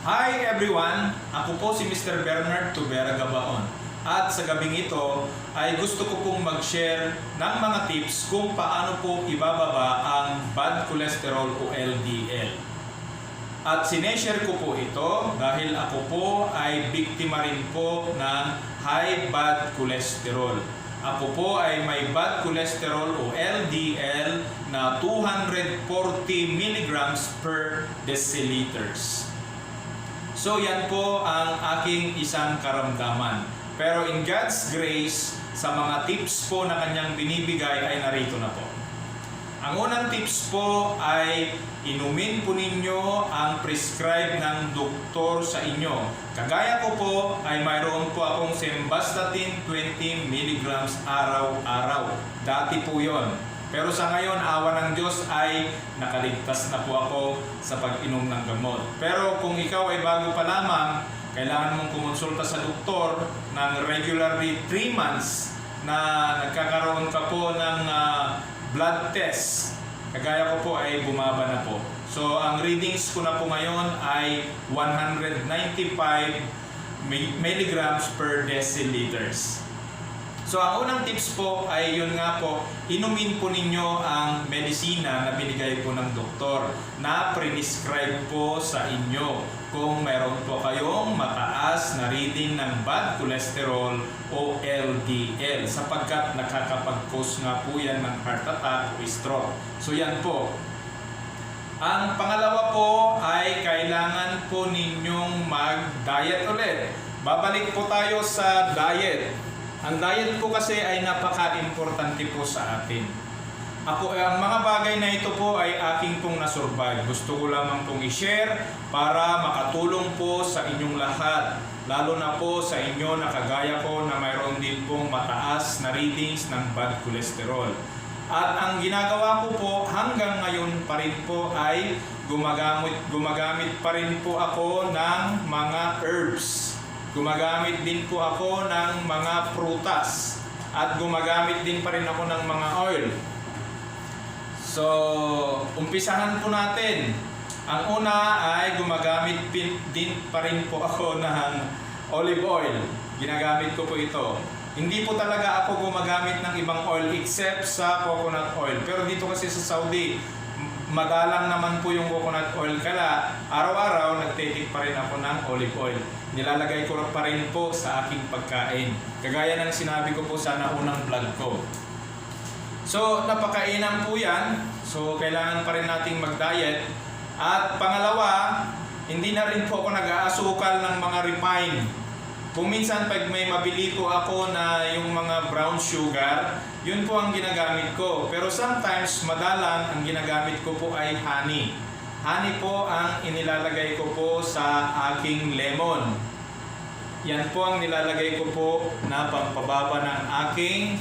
Hi everyone! Ako po si Mr. Bernard Tubera Gabaon. At sa gabing ito ay gusto ko pong mag-share ng mga tips kung paano po ibababa ang bad cholesterol o LDL. At sineshare ko po ito dahil ako po ay biktima rin po ng high bad cholesterol. Ako po ay may bad cholesterol o LDL na 240 mg per deciliters. So yan po ang aking isang karamdaman. Pero in God's grace, sa mga tips po na kanyang binibigay ay narito na po. Ang unang tips po ay inumin po ninyo ang prescribe ng doktor sa inyo. Kagaya ko po ay mayroon po akong Simvastatin 20 mg araw-araw. Dati po yon. Pero sa ngayon, awa ng Diyos ay nakaligtas na po ako sa pag-inom ng gamot. Pero kung ikaw ay bago pa lamang, kailangan mong kumonsulta sa doktor ng regularly 3 months na nagkakaroon ka po ng blood test. Kagaya ko po ay bumaba na po. So ang readings ko na po ngayon ay 195 mg per deciliters. So ang unang tips po ay yun nga po, inumin po ninyo ang medisina na binigay po ng doktor na prescribe po sa inyo kung meron po kayong mataas na reading ng bad cholesterol o LDL sapagkat nakakapag-cause nga po yan ng heart attack o stroke. So yan po. Ang pangalawa po ay kailangan po ninyong mag-diet ulit. Babalik po tayo sa diet. Ang diet po kasi ay napaka-importante po sa atin. Ang mga bagay na ito po ay aking pong nasurvive. Gusto ko lamang pong i-share para makatulong po sa inyong lahat. Lalo na po sa inyo na kagaya ko na mayroon din pong mataas na readings ng bad cholesterol. At ang ginagawa ko po hanggang ngayon pa rin po ay gumagamit pa rin po ako ng mga herbs. Gumagamit din po ako ng mga prutas at gumagamit din pa rin ako ng mga oil. So, umpisahan po natin. Ang una ay gumagamit din pa rin po ako ng olive oil. Ginagamit ko po ito. Hindi po talaga ako gumagamit ng ibang oil except sa coconut oil. Pero dito kasi sa Saudi, madalang naman po yung coconut oil, kaya araw-araw nagtitik pa rin ako ng olive oil. Nilalagay ko pa rin po sa aking pagkain. Kagaya ng sinabi ko po sa naunang vlog ko. So, napakainam po yan. So, kailangan pa rin nating mag-diet. At pangalawa, hindi na rin po ako nag-aasukal ng mga refined. Kung minsan pag may mabili po ako na yung mga brown sugar, yun po ang ginagamit ko. Pero sometimes, madalang ang ginagamit ko po ay honey. Honey po ang inilalagay ko po sa aking lemon. Yan po ang nilalagay ko po na pampababa ng aking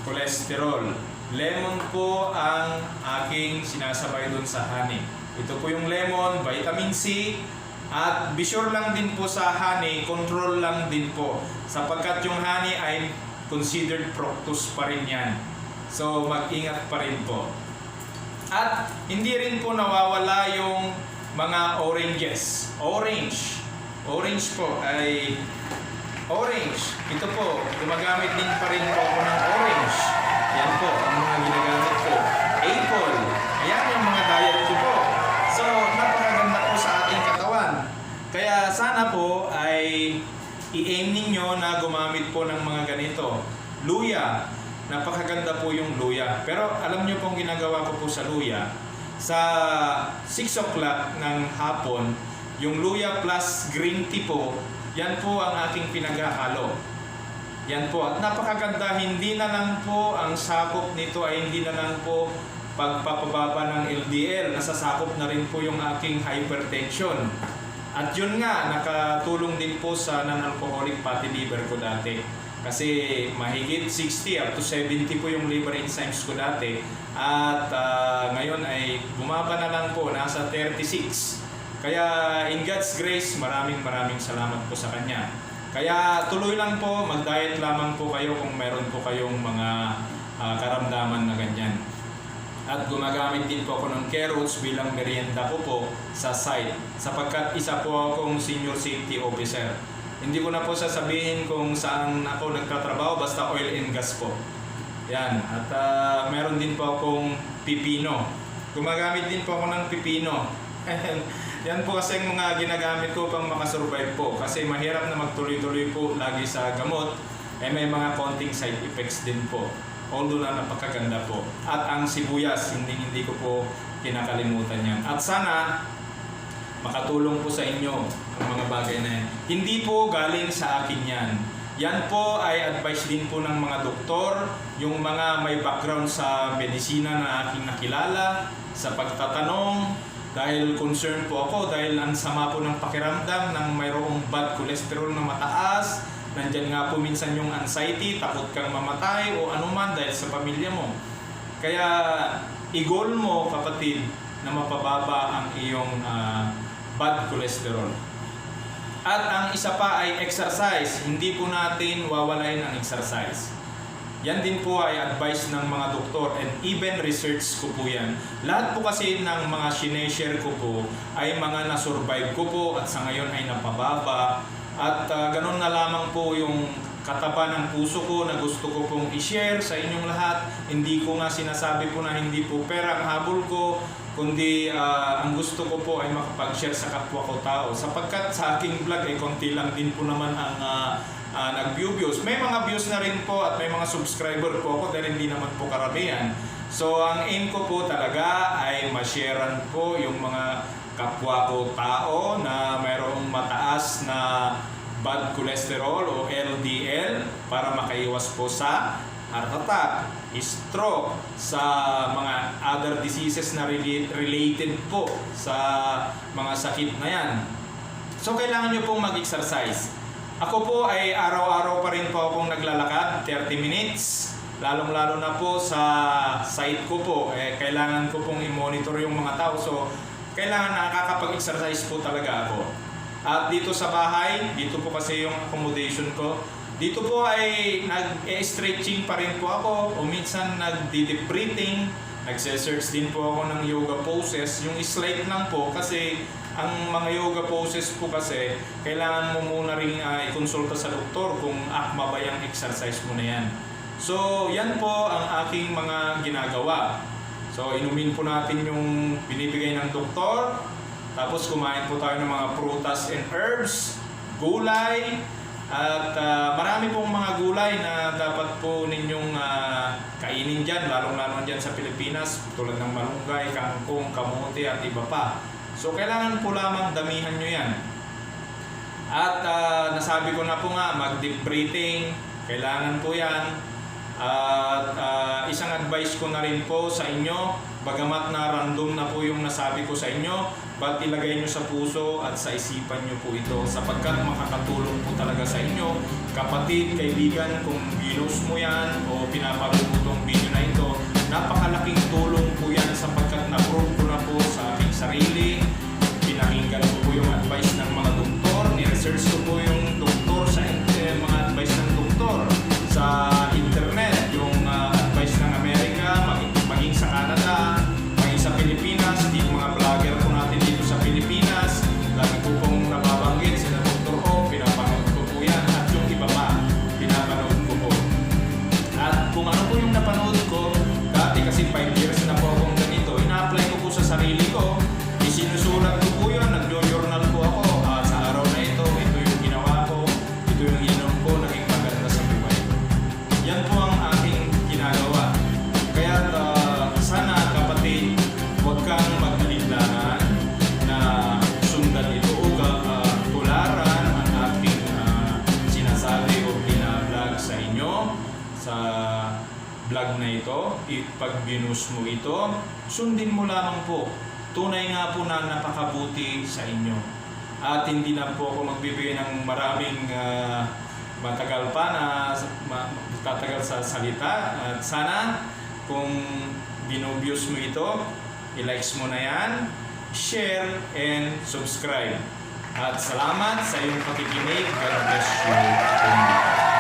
cholesterol. Lemon po ang aking sinasabay dun sa honey. Ito po yung lemon, vitamin C, at be sure lang din po sa honey, control lang din po. Sapagkat yung honey ay considered fructose pa rin yan. So mag-ingat pa rin po. At hindi rin po nawawala yung mga oranges. Orange po ay orange. Ito po, gumagamit din pa rin po ako ng orange. Yan po, ang mga ginagamit ko. Apple. Ayan yung mga diet ko po. So, napakaganda po sa ating katawan. Kaya sana po ay i-aim ninyo na gumamit po ng mga ganito. Luya. Napakaganda po yung luya. Pero alam nyo pong ginagawa ko po sa luya. Sa 6 o'clock ng hapon, yung luya plus green tea po, yan po ang aking pinaghahalo. Yan po. At napakaganda, hindi na lang po ang sakop nito ay hindi na lang po pagpapababa ng LDL. Nasasakop na rin po yung aking hypertension. At yun nga, nakatulong din po sa non-alcoholic fatty liver ko dati. Kasi mahigit 60 up to 70 po yung liver enzymes ko dati. At ngayon ay bumaba na lang po, nasa 36. Kaya in God's grace, maraming salamat po sa Kanya. Kaya tuloy lang po, mag-diet lamang po kayo kung meron po kayong mga karamdaman na ganyan. At gumagamit din po ako ng carrots bilang merienda ko po sa site sapagkat isa po akong senior safety officer. Hindi ko na po sasabihin kung saan ako nagtatrabaho, basta oil and gas po. Yan. At meron din po akong pipino. Gumagamit din po ako ng pipino. Yan po kasi yung mga ginagamit ko pang makasurvive po. Kasi mahirap na magtuloy-tuloy po lagi sa gamot. May mga konting side effects din po. Although na napakaganda po. At ang sibuyas, hindi ko po kinakalimutan yan. At sana makatulong po sa inyo ang mga bagay na yan. Hindi po galing sa akin yan. Yan po ay advice din po ng mga doktor, yung mga may background sa medisina na aking nakilala, sa pagtatanong, dahil concerned po ako, dahil ang sama po ng pakiramdam ng mayroong bad cholesterol na mataas. Nandyan nga po minsan yung anxiety, takot kang mamatay o anuman dahil sa pamilya mo. Kaya i-goal mo, kapatid, na mapababa ang iyong bad cholesterol. At ang isa pa ay exercise. Hindi po natin wawalain ang exercise. Yan din po ay advice ng mga doktor and even research ko po yan. Lahat po kasi ng mga sineshare ko po ay mga nasurvive ko po at sa ngayon ay napababa. At ganun na lamang po yung kataba ng puso ko na gusto ko pong i-share sa inyong lahat. Hindi ko nga sinasabi po na hindi po pera ang habol ko, kundi ang gusto ko po ay makapag-share sa kapwa ko tao. Sapagkat sa aking vlog ay konti lang din po naman ang nag-views. May mga views na rin po at may mga subscriber po ako dahil hindi naman po karamihan. So ang aim ko po talaga ay ma-sharean po yung mga kapwa ko tao na mayroong mataas na bad cholesterol o LDL para makaiwas po sa heart attack, stroke, sa mga other diseases na related po sa mga sakit na yan. So kailangan nyo pong mag-exercise. Ako po ay araw-araw pa rin po akong naglalakad, 30 minutes. Lalong-lalo na po sa site ko po, kailangan ko pong i-monitor yung mga tao. So kailangan nakakapag-exercise po talaga ako. At dito sa bahay, dito po kasi yung accommodation ko. Dito po ay nag-stretching pa rin po ako o minsan nag-deep breathing. Nagse-search din po ako ng yoga poses. Yung slight lang po kasi ang mga yoga poses po kasi kailangan mo muna rin i-consulta sa doktor kung akma ba yung exercise mo na yan. So yan po ang aking mga ginagawa. So inumin po natin yung binibigay ng doktor. Tapos kumain po tayo ng mga prutas and herbs, gulay, at marami pong mga gulay na dapat po ninyong kainin dyan, lalong-lalo dyan sa Pilipinas, tulad ng malunggay, kangkong, kamote at iba pa. So kailangan po lamang damihan nyo yan. At nasabi ko na po nga, mag-deep breathing, kailangan po yan. At isang advice ko na rin po sa inyo, bagamat na random na po yung nasabi ko sa inyo, ba't ilagay nyo sa puso at sa isipan nyo po ito sapagkat makakatulong po talaga sa inyo. Kapatid, kaibigan, kung ginos mo yan o pinapanood mo itong video na ito, napakalaking tulong po yan sapagkat na-prove ko na po sa aking sarili. Pinakinggan ko po yung advice ng mga doktor, ni-research ko po yung doktor sa mga advice ng doktor sa internet, yung advice ng Amerika, maging sa Canada, maging sa Pilipinas, yung mga vlogger po natin dito sa Pilipinas, lagi po pong nababanggit sila Dr. O, pinapanood ko po yan, at yung iba pa, pinapanood ko po. At kung ano po yung napanood ko, dati kasi 5 years na po akong ganito, ina-apply ko po sa sarili ko, isinusulat ko po yun, nag-journal po ako, sa araw na ito yung ginawa ko, ito yung inom ko, naging maganda sa buhay. Yan po ang aking ginagawa. Kaya sana kapatid, huwag kang mag-alinlangan na sundan ito o tularan ang aking sinasabi o pina-vlog sa inyo sa vlog na ito. Pag binus mo ito, sundin mo lamang po. Tunay nga po na napakabuti sa inyo. At hindi na po ako magbibigay ng maraming matagal pa na tatagal sa salita. At sana kung binubius mo ito, i-likes mo na yan, share, and subscribe. At salamat sa iyong pakikinig. God bless you.